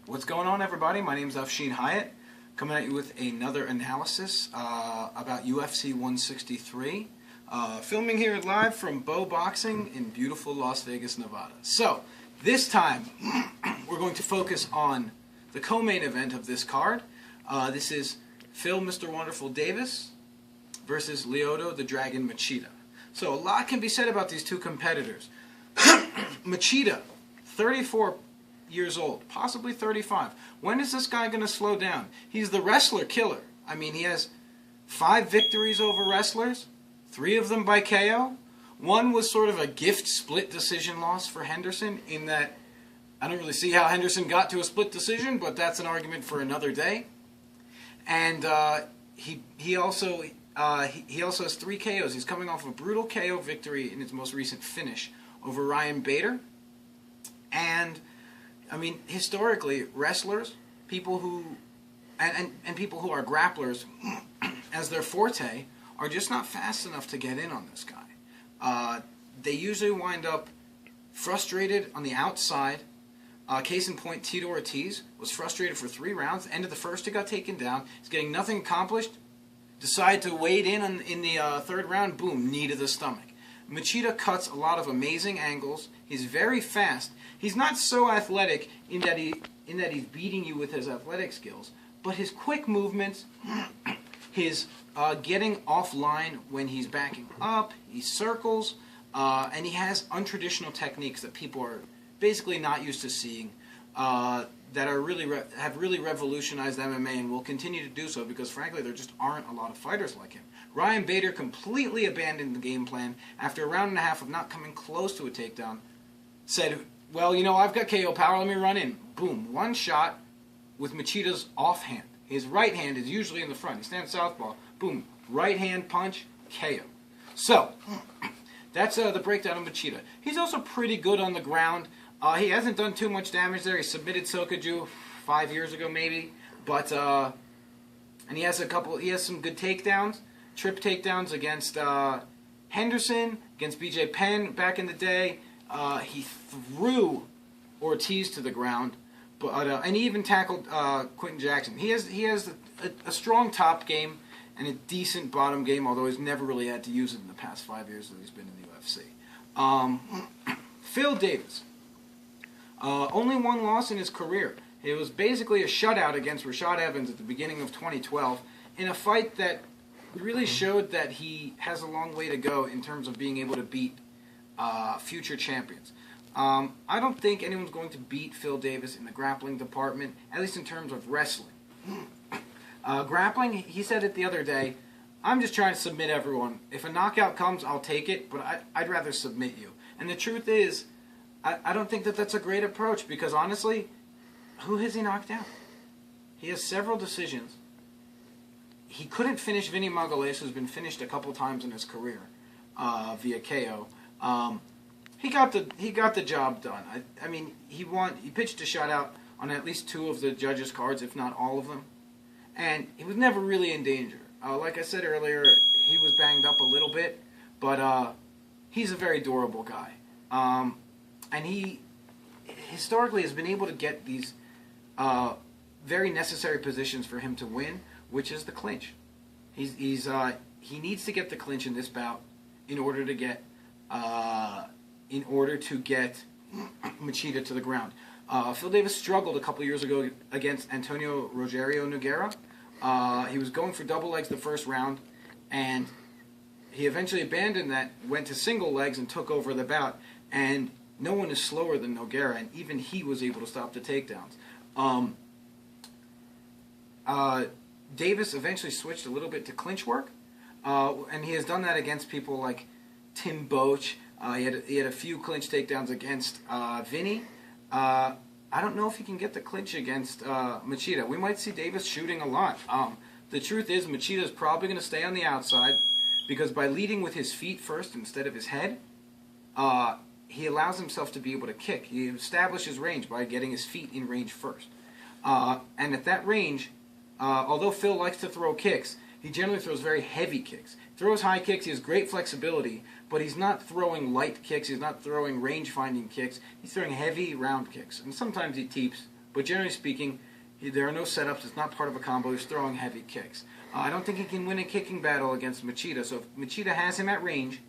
What's going on, everybody? My name is Afsheen Hayat, coming at you with another analysis about UFC 163. Filming here live from Boe Boxing in beautiful Las Vegas, Nevada. So, this time, we're going to focus on the co-main event of this card. This is Phil Mr. Wonderful Davis versus Lyoto the Dragon Machida. So, a lot can be said about these two competitors. Machida, 34 years old, possibly 35. When is this guy going to slow down? He's the wrestler killer. I mean, he has 5 victories over wrestlers, 3 of them by KO. One was sort of a gift split decision loss for Henderson, in that I don't really see how Henderson got to a split decision, but that's an argument for another day. And he also has 3 KOs. He's coming off a brutal KO victory in his most recent finish over Ryan Bader. And I mean, historically, wrestlers, people who and people who are grapplers as their forte are just not fast enough to get in on this guy. They usually wind up frustrated on the outside. Case in point, Tito Ortiz was frustrated for 3 rounds. End of the first, he got taken down. He's getting nothing accomplished. Decided to wade in the 3rd round. Boom, knee to the stomach. Machida cuts a lot of amazing angles. He's very fast. He's not so athletic in that he's beating you with his athletic skills, but his quick movements, his getting offline when he's backing up, he circles, and he has untraditional techniques that people are basically not used to seeing, that are have really revolutionized MMA and will continue to do so, because frankly there just aren't a lot of fighters like him. Ryan Bader completely abandoned the game plan after a round and a half of not coming close to a takedown. Said, well, you know, I've got KO power, let me run in. Boom, 1 shot with Machida's offhand. His right hand is usually in the front. He stands southpaw. Boom, right hand punch, KO. So, that's the breakdown of Machida. He's also pretty good on the ground. He hasn't done too much damage there. He submitted Silkaju 5 years ago maybe, but and he has some good takedowns, trip takedowns against Henderson, against BJ Penn back in the day. He threw Ortiz to the ground, but and he even tackled Quentin Jackson. He has a strong top game and a decent bottom game, although he's never really had to use it in the past 5 years that he's been in the UFC. Phil Davis. Only 1 loss in his career. It was basically a shutout against Rashad Evans at the beginning of 2012 in a fight that really showed that he has a long way to go in terms of being able to beat future champions. I don't think anyone's going to beat Phil Davis in the grappling department, at least in terms of wrestling. Grappling, he said it the other day, I'm just trying to submit everyone. If a knockout comes, I'll take it, but I'd rather submit you. And the truth is, I don't think that that's a great approach, because honestly, who has he knocked out? He has several decisions. He couldn't finish Vinny Magalhães, who's been finished a couple times in his career via KO. He got the job done. I mean, he pitched a shutout on at least 2 of the judges' cards, if not all of them, and he was never really in danger. Like I said earlier, he was banged up a little bit, but he's a very durable guy. And he historically has been able to get these very necessary positions for him to win, which is the clinch. He needs to get the clinch in this bout in order to get Machida to the ground. Phil Davis struggled a couple years ago against Antonio Rogerio Nogueira. He was going for double legs the first round, and he eventually abandoned that, went to single legs, and took over the bout. And no one is slower than Nogueira, and even he was able to stop the takedowns. Davis eventually switched a little bit to clinch work, and he has done that against people like Tim Boach. He had a few clinch takedowns against Vinny. I don't know if he can get the clinch against Machida. We might see Davis shooting a lot. The truth is, Machida is probably going to stay on the outside, because by leading with his feet first instead of his head, he allows himself to be able to kick. He establishes range by getting his feet in range first. And at that range, although Phil likes to throw kicks, he generally throws very heavy kicks. Throws high kicks, he has great flexibility, but he's not throwing light kicks, he's not throwing range-finding kicks, he's throwing heavy round kicks. And sometimes he teeps, But generally speaking, there are no setups. It's not part of a combo. He's throwing heavy kicks. I don't think he can win a kicking battle against Machida. So if Machida has him at range,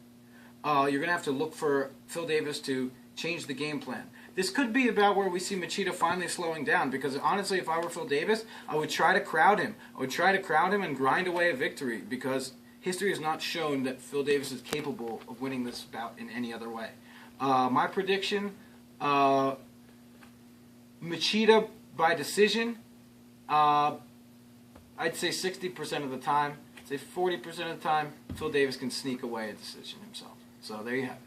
you're going to have to look for Phil Davis to change the game plan. This could be about where we see Machida finally slowing down, because honestly, if I were Phil Davis, I would try to crowd him. I would try to crowd him and grind away a victory, because history has not shown that Phil Davis is capable of winning this bout in any other way. My prediction, Machida by decision. I'd say 60% of the time. I'd say 40% of the time, Phil Davis can sneak away a decision himself. So there you have it.